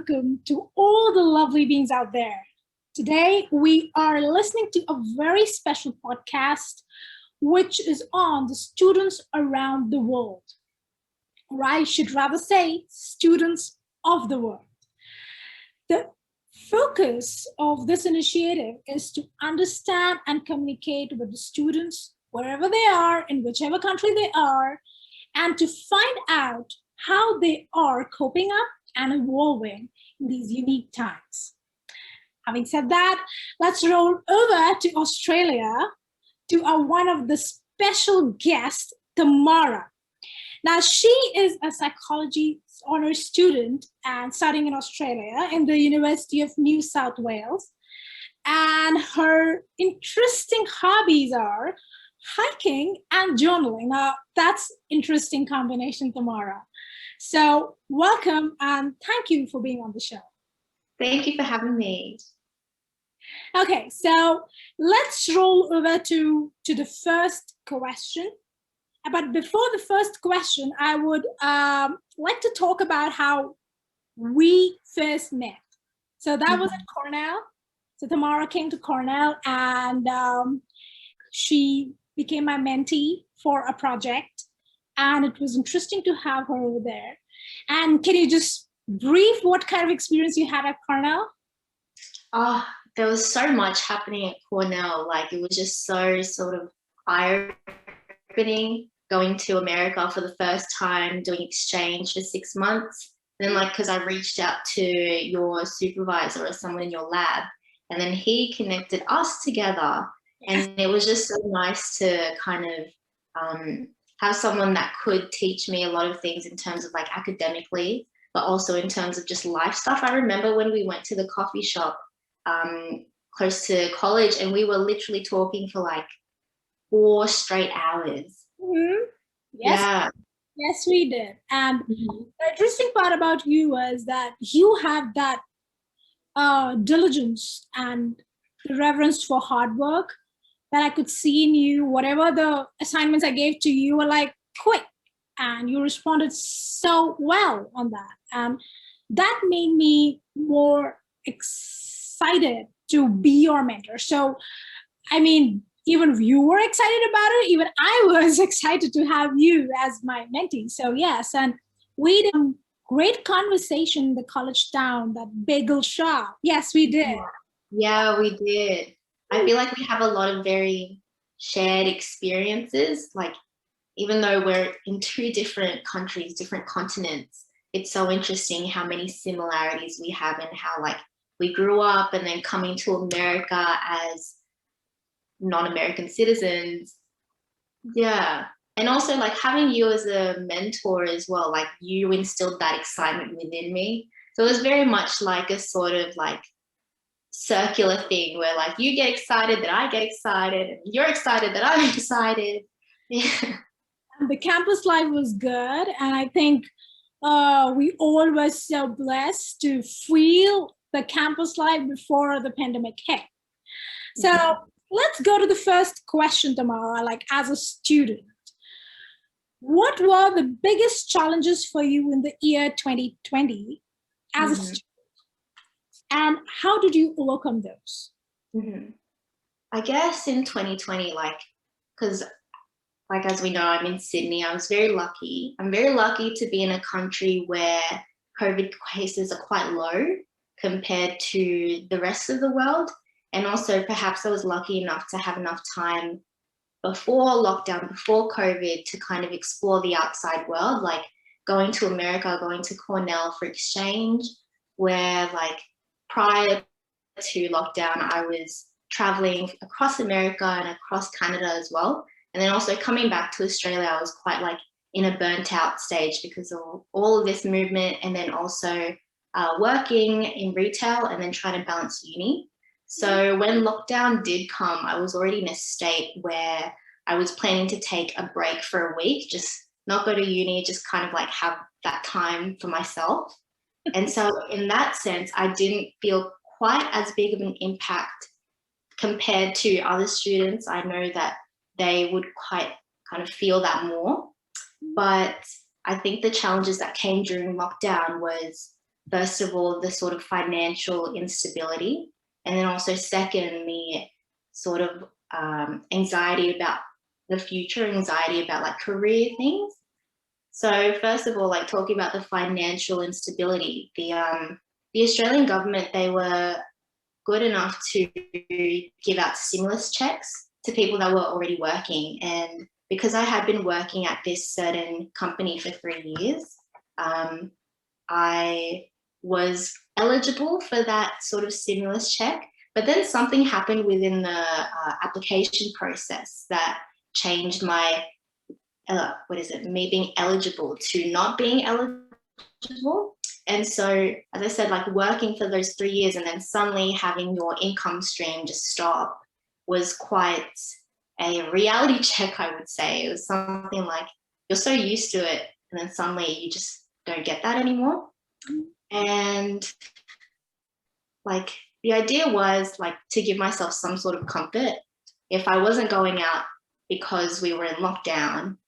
welcome to all the lovely beings out there. Today, we are listening to a very special podcast, which is on the students around the world. Or I should rather say, students of the world. The focus of this initiative is to understand and communicate with the students wherever they are, in whichever country they are, and to find out how they are coping up and evolving in these unique times. Having said that, let's roll over to Australia to one of the special guests, Tamara. Now, she is a psychology honors student and studying in Australia in the University of New South Wales. And her interesting hobbies are hiking and journaling. Now, that's interesting combination, Tamara. So welcome and thank you for being on the show. Thank you for having me. Okay, so let's roll over to the first question. But before the first question, I would like to talk about how we first met. So that was at Cornell. So Tamara came to Cornell and she became my mentee for a project. And it was interesting to have her over there. And can you just brief what kind of experience you had at Cornell? There was so much happening at Cornell. Like, it was just so sort of eye-opening, going to America for the first time, doing exchange for 6 months. And then, like, because I reached out to your supervisor or someone in your lab, and then he connected us together. And it was just so nice to kind of have someone that could teach me a lot of things in terms of like academically, but also in terms of just life stuff. I remember when we went to the coffee shop close to college and we were literally talking for like 4 straight hours. Mm-hmm. Yes. Yeah. Yes, we did. And the interesting part about you was that you have that diligence and the reverence for hard work that I could see in you. Whatever the assignments I gave to you were like quick, and you responded so well on that. And that made me more excited to be your mentor. So, I mean, even if you were excited about it, even I was excited to have you as my mentee. So yes, and we did a great conversation in the college town, that bagel shop. Yes, we did. Yeah, we did. I feel like we have a lot of very shared experiences. Like, even though we're in 2 different countries, different continents, it's so interesting how many similarities we have and how like we grew up and then coming to America as non-American citizens. Yeah. And also like having you as a mentor as well, like you instilled that excitement within me. So it was very much like a sort of like circular thing where like you get excited that I get excited and you're excited that I'm excited. Yeah. The campus life was good, and I think we all were so blessed to feel the campus life before the pandemic hit. So let's go to the first question, Tamara. Like, as a student, what were the biggest challenges for you in the year 2020 as a student? And how did you overcome those? I guess in 2020, like, because like, as we know, I'm in Sydney. I was very lucky. I'm very lucky to be in a country where COVID cases are quite low compared to the rest of the world. And also perhaps I was lucky enough to have enough time before lockdown, before COVID, to kind of explore the outside world, like going to America, going to Cornell for exchange, where like prior to lockdown, I was traveling across America and across Canada as well. And then also coming back to Australia, I was quite like in a burnt out stage because of all of this movement, and then also working in retail and then trying to balance uni. So when lockdown did come, I was already in a state where I was planning to take a break for a week, just not go to uni, just kind of like have that time for myself. And so in that sense, I didn't feel quite as big of an impact compared to other students. I know that they would quite kind of feel that more. But I think the challenges that came during lockdown was first of all, the sort of financial instability, and then also second, the sort of anxiety about the future, anxiety about like career things. So first of all, like talking about the financial instability, the Australian government, they were good enough to give out stimulus checks to people that were already working. And because I had been working at this certain company for 3 years, I was eligible for that sort of stimulus check. But then something happened within the application process that changed my, me being eligible to not being eligible. And so, as I said, like working for those 3 years and then suddenly having your income stream just stop was quite a reality check, I would say. It was something like you're so used to it and then suddenly you just don't get that anymore. And like the idea was like to give myself some sort of comfort if I wasn't going out because we were in lockdown,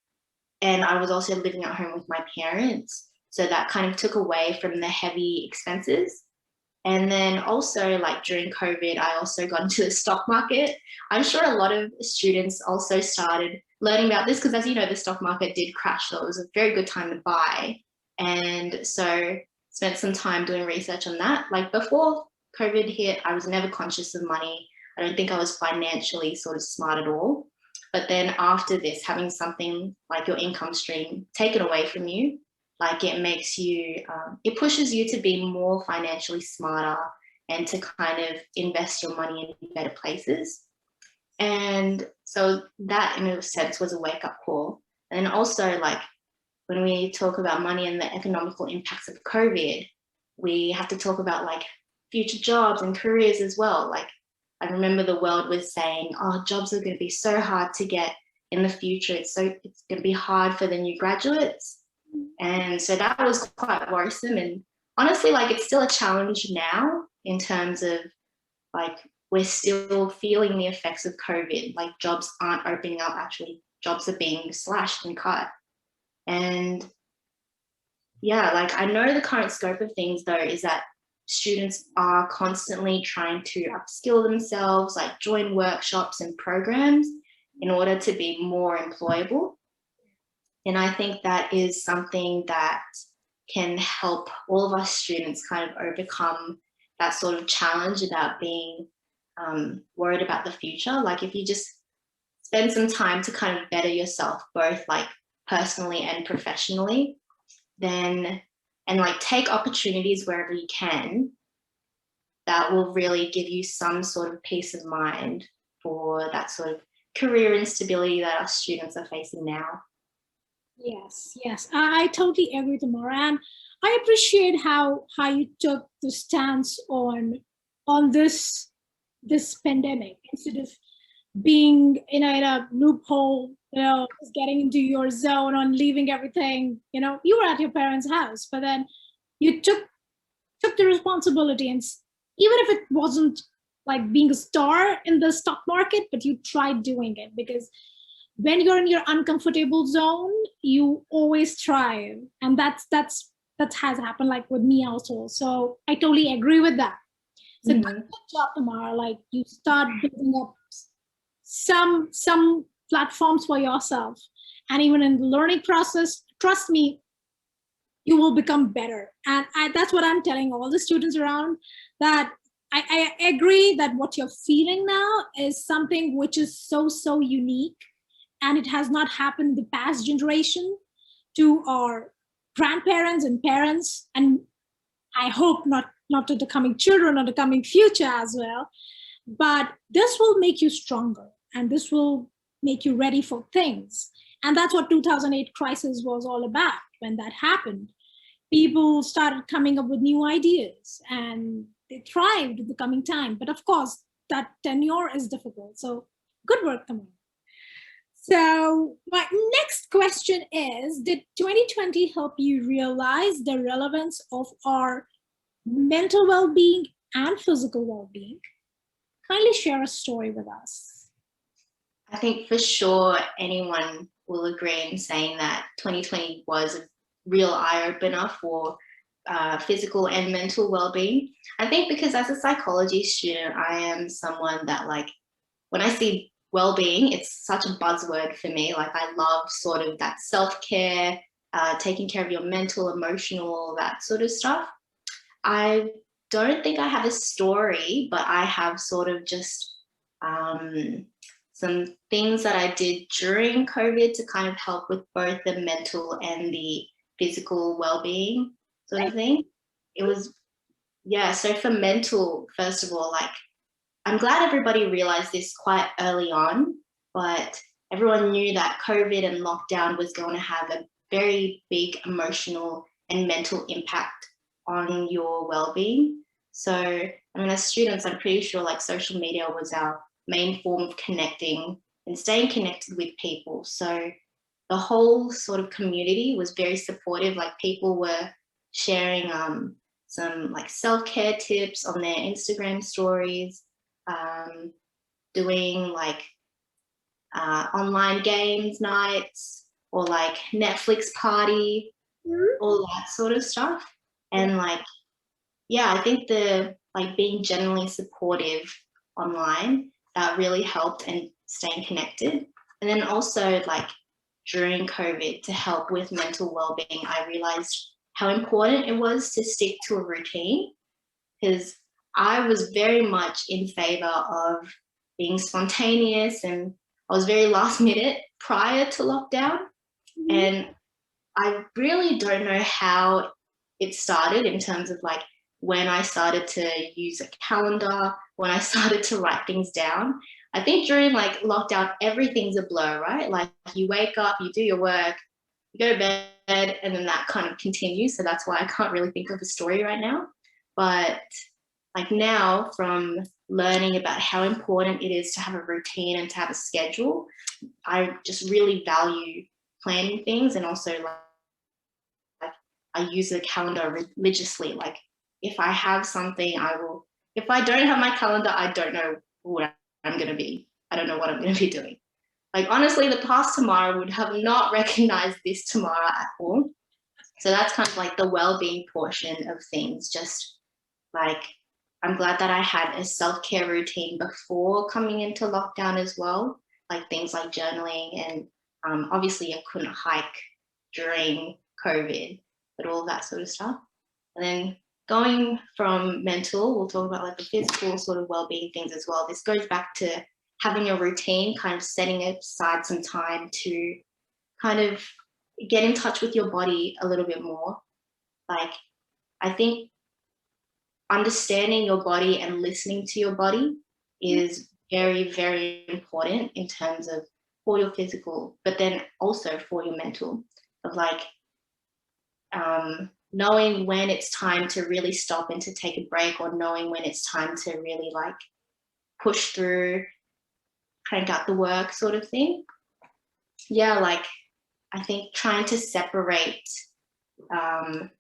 and I was also living at home with my parents. So that kind of took away from the heavy expenses. And then also like during COVID, I also got into the stock market. I'm sure a lot of students also started learning about this because, as you know, the stock market did crash. So it was a very good time to buy. And so spent some time doing research on that. Like before COVID hit, I was never conscious of money. I don't think I was financially sort of smart at all. But then after this, having something like your income stream taken away from you, like it makes you, it pushes you to be more financially smarter and to kind of invest your money in better places. And so that in a sense was a wake-up call. And also like when we talk about money and the economical impacts of COVID, we have to talk about like future jobs and careers as well. Like I remember the world was saying, oh, jobs are going to be so hard to get in the future. It's going to be hard for the new graduates. And so that was quite worrisome. And honestly, like it's still a challenge now in terms of like we're still feeling the effects of COVID. Like jobs aren't opening up, actually, jobs are being slashed and cut. And yeah, like I know the current scope of things though is that students are constantly trying to upskill themselves, like join workshops and programs in order to be more employable. And I think that is something that can help all of us students kind of overcome that sort of challenge about being worried about the future. Like if you just spend some time to kind of better yourself, both like personally and professionally, then, and like take opportunities wherever you can, that will really give you some sort of peace of mind for that sort of career instability that our students are facing now. Yes, yes, I totally agree, Tamara, and I appreciate how you took the stance on this pandemic instead of being in a loophole, just getting into your zone on leaving everything. You were at your parents' house, but then you took the responsibility, and even if it wasn't like being a star in the stock market, but you tried doing it because when you're in your uncomfortable zone, you always thrive. And that has happened like with me also. So I totally agree with that. So good job, Tamara. Like you start building up some platforms for yourself. And even in the learning process, trust me, you will become better. And that's what I'm telling all the students around, that I agree that what you're feeling now is something which is so unique, and it has not happened in the past generation to our grandparents and parents, and I hope not to the coming children or the coming future as well. But this will make you stronger, and this will make you ready for things. And that's what 2008 crisis was all about. When that happened, people started coming up with new ideas, and they thrived in the coming time. But of course, that tenure is difficult. So good work, Tamara. So my next question is, did 2020 help you realize the relevance of our mental well-being and physical well-being? Kindly share a story with us. I think for sure anyone will agree in saying that 2020 was a real eye-opener for physical and mental well-being. I think because as a psychology student, I am someone that like when I see well-being, it's such a buzzword for me. Like I love sort of that self-care, taking care of your mental, emotional, that sort of stuff. I don't think I have a story, but I have sort of just some things that I did during COVID to kind of help with both the mental and the physical well-being sort of thing. It was, yeah, so for mental, first of all, like I'm glad everybody realized this quite early on, but everyone knew that COVID and lockdown was going to have a very big emotional and mental impact on your well-being. So, I mean, as students, I'm pretty sure like social media was our main form of connecting and staying connected with people. So the whole sort of community was very supportive. Like people were sharing some like self-care tips on their Instagram stories, doing like online games nights or like Netflix party, all that sort of stuff. And like, yeah, I think the like being generally supportive online, that really helped and staying connected. And then also like during COVID to help with mental well-being, I realized how important it was to stick to a routine because I was very much in favor of being spontaneous and I was very last minute prior to lockdown. And I really don't know how it started in terms of like when I started to use a calendar, when I started to write things down. I think during like lockdown, everything's a blur, right? Like you wake up, you do your work, you go to bed, and then that kind of continues. So that's why I can't really think of a story right now. But like now, from learning about how important it is to have a routine and to have a schedule, I just really value planning things and also like I use the calendar religiously. Like if I have something, I will. If I don't have my calendar, I don't know what I'm going to be. I don't know what I'm going to be doing. Like honestly, the past Tamara would have not recognized this Tamara at all. So that's kind of like the well-being portion of things. Just like I'm glad that I had a self-care routine before coming into lockdown as well, like things like journaling and obviously I couldn't hike during COVID, but all that sort of stuff. And then going from mental, we'll talk about like the physical sort of well-being things as well. This goes back to having a routine, kind of setting aside some time to kind of get in touch with your body a little bit more. Like I think understanding your body and listening to your body is very, very important in terms of for your physical, but then also for your mental, of like knowing when it's time to really stop and to take a break, or knowing when it's time to really like push through, crank out the work sort of thing. Yeah, like I think trying to separate what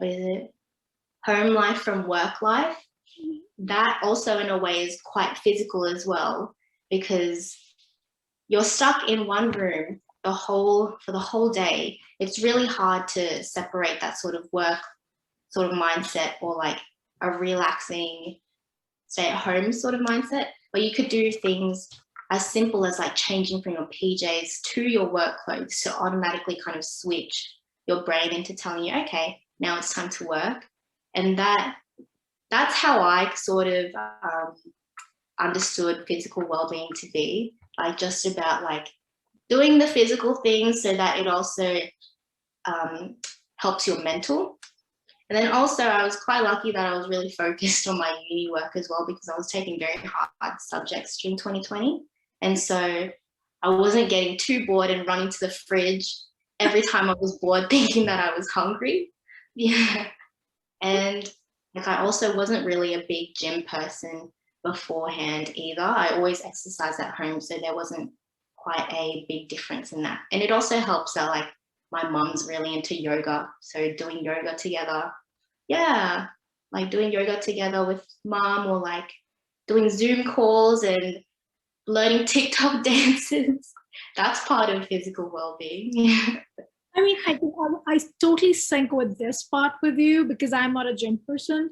is it? Home life from work life. That also in a way is quite physical as well, because you're stuck in one room for the whole day. It's really hard to separate that sort of work sort of mindset or like a relaxing stay at home sort of mindset, where you could do things as simple as like changing from your PJs to your work clothes to automatically kind of switch your brain into telling you, okay, now it's time to work. And that's how I sort of understood physical well-being to be, like just about like doing the physical things so that it also helps your mental. And then also I was quite lucky that I was really focused on my uni work as well, because I was taking very hard subjects during 2020. And so I wasn't getting too bored and running to the fridge every time I was bored thinking that I was hungry. Yeah. And like I also wasn't really a big gym person beforehand either. I always exercised at home, so there wasn't quite a big difference in that. And it also helps that like my mum's really into yoga, so doing yoga together. Yeah, like doing yoga together with mum, or like doing Zoom calls and learning TikTok dances. That's part of physical well-being. I mean, I totally sync with this part with you because I'm not a gym person.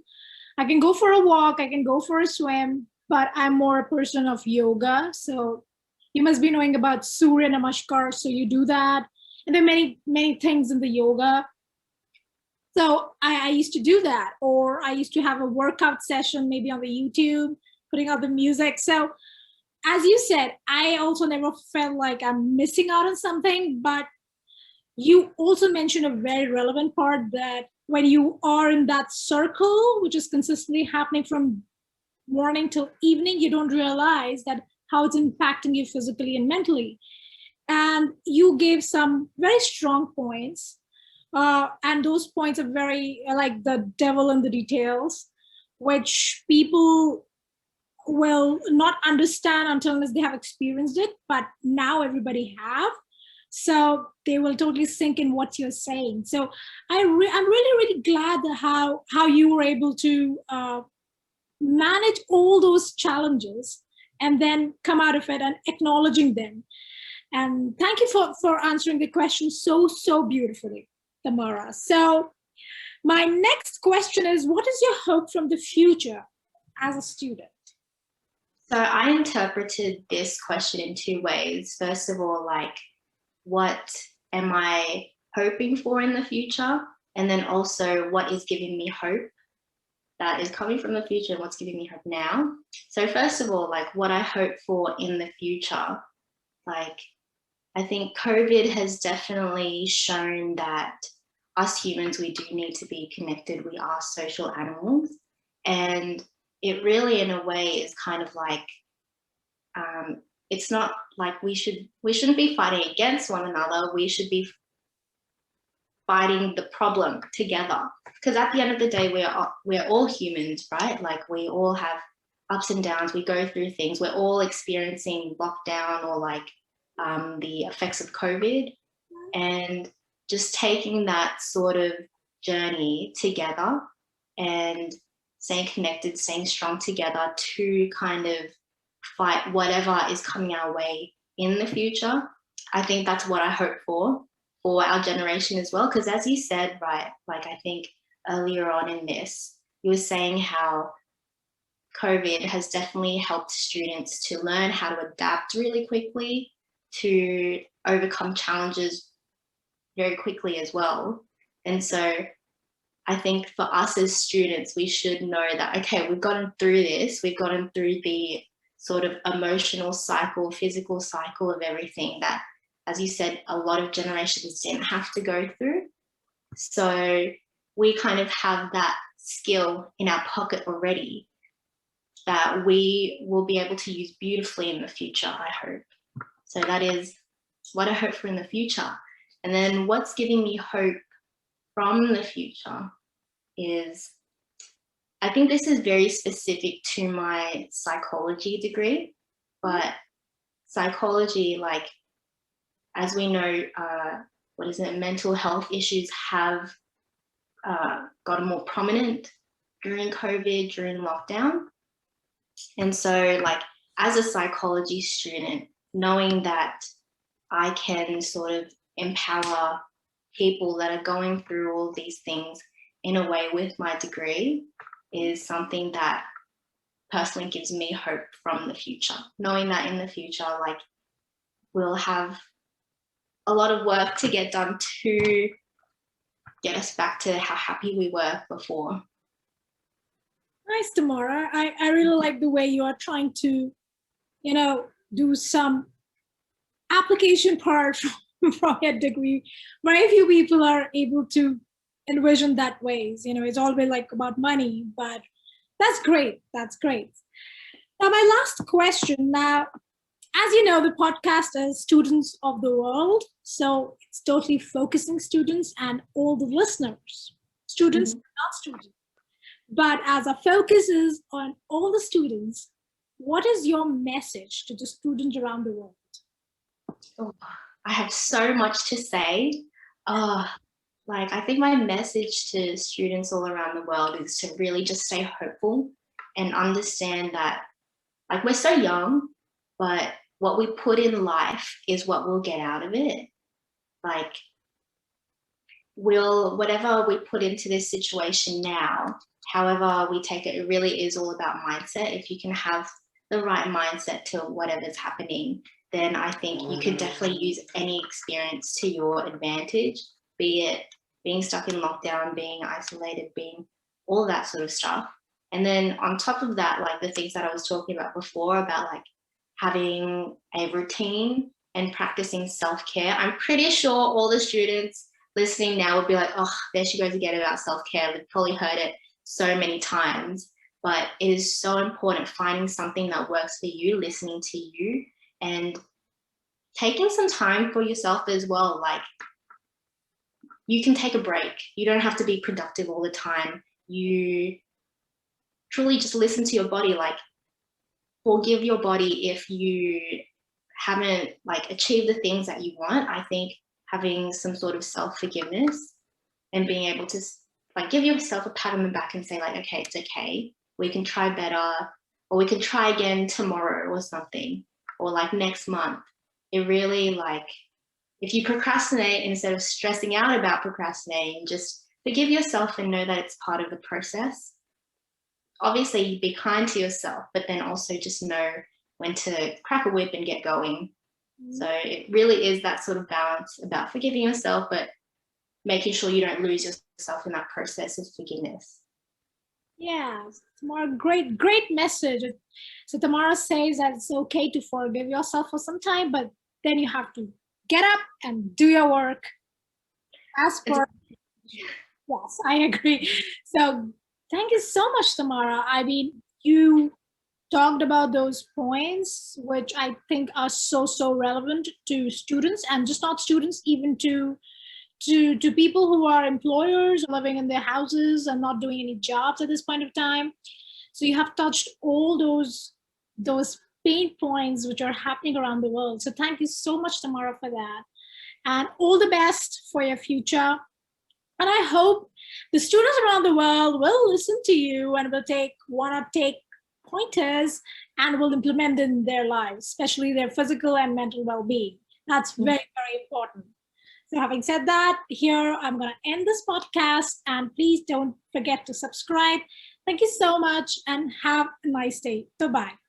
I can go for a walk, I can go for a swim, but I'm more a person of yoga. So you must be knowing about Surya Namaskar. So you do that. And there are many, many things in the yoga. So I used to do that, or I used to have a workout session maybe on the YouTube, putting out the music. So as you said, I also never felt like I'm missing out on something, but you also mentioned a very relevant part that when you are in that circle, which is consistently happening from morning till evening, you don't realize that how it's impacting you physically and mentally. And you gave some very strong points. And those points are very like the devil in the details, which people will not understand until unless they have experienced it. But now everybody have, so they will totally sink in what you're saying. So I'm really really glad that how you were able to manage all those challenges and then come out of it and acknowledging them. And thank you for answering the question so beautifully, Tamara. So my next question is, what is your hope from the future as a student? So I interpreted this question in two ways. First of all, like, what am I hoping for in the future? And then also, what is giving me hope that is coming from the future and what's giving me hope now? So first of all, like, what I hope for in the future, like, I think COVID has definitely shown that us humans, we do need to be connected. We are social animals. And it really, in a way, is kind of like, it's not like we shouldn't be fighting against one another. We should be fighting the problem together. Because at the end of the day, we're all humans, right? Like, we all have ups and downs. We go through things. We're all experiencing lockdown or like the effects of COVID, and just taking that sort of journey together and staying connected, staying strong together to kind of fight whatever is coming our way in the future. I think that's what I hope for our generation as well. Because as you said, right, like I think earlier on in this, you were saying how COVID has definitely helped students to learn how to adapt really quickly, to overcome challenges very quickly as well. And so I think for us as students, we should know that, okay, we've gotten through this, we've gotten through the sort of emotional cycle, physical cycle of everything that, as you said, a lot of generations didn't have to go through. So we kind of have that skill in our pocket already that we will be able to use beautifully in the future, I hope. So that is what I hope for in the future. And then what's giving me hope from the future is, I think this is very specific to my psychology degree, but psychology, like, as we know, mental health issues have gotten more prominent during COVID, during lockdown. And so, like, as a psychology student, knowing that I can sort of empower people that are going through all these things in a way with my degree is something that personally gives me hope from the future. Knowing that in the future, like, we'll have a lot of work to get done to get us back to how happy we were before. Nice, Tamara. I really like the way you are trying to, do some application part from your degree. Very few people are able to envision that ways. It's always like about money, but that's great. That's great. Now, my last question. Now, as you know, the podcast is Students of the World. So it's totally focusing students and all the listeners, students, not students. But as our focus is on all the students, what is your message to the students around the world? Oh, I have so much to say. I think my message to students all around the world is to really just stay hopeful and understand that, like, we're so young, but what we put in life is what we'll get out of it. Like, whatever we put into this situation now, however we take it, it really is all about mindset. If you can have the right mindset to whatever's happening, then I think you can definitely use any experience to your advantage, be it being stuck in lockdown, being isolated, being all that sort of stuff. And then on top of that, like the things that I was talking about before about like having a routine and practicing self-care, I'm pretty sure all the students listening now would be like, oh, there she goes again about self-care. They've probably heard it so many times, but it is so important finding something that works for you, listening to you, and taking some time for yourself as well. Like, you can take a break. You don't have to be productive all the time. You truly just listen to your body. Like, forgive your body if you haven't like achieved the things that you want. I think having some sort of self-forgiveness and being able to like give yourself a pat on the back and say like, okay, it's okay. We can try better, or we can try again tomorrow or something, or like next month. It really, like, if you procrastinate, instead of stressing out about procrastinating, just forgive yourself and know that it's part of the process. Obviously, be kind to yourself, but then also just know when to crack a whip and get going. So it really is that sort of balance about forgiving yourself, but making sure you don't lose yourself in that process of forgiveness. Yeah, Tamara, great message. So Tamara says that it's okay to forgive yourself for some time, but then you have to get up and do your work. As for yes, I agree. So thank you so much, Tamara. I mean, you talked about those points, which I think are so relevant to students, and just not students, even to people who are employers living in their houses and not doing any jobs at this point of time. So you have touched all those pain points which are happening around the world. So thank you so much, Tamara, for that. And all the best for your future. And I hope the students around the world will listen to you and will take pointers and will implement them in their lives, especially their physical and mental well-being. That's very important. So having said that, here I'm going to end this podcast, and please don't forget to subscribe. Thank you so much and have a nice day. Bye-bye.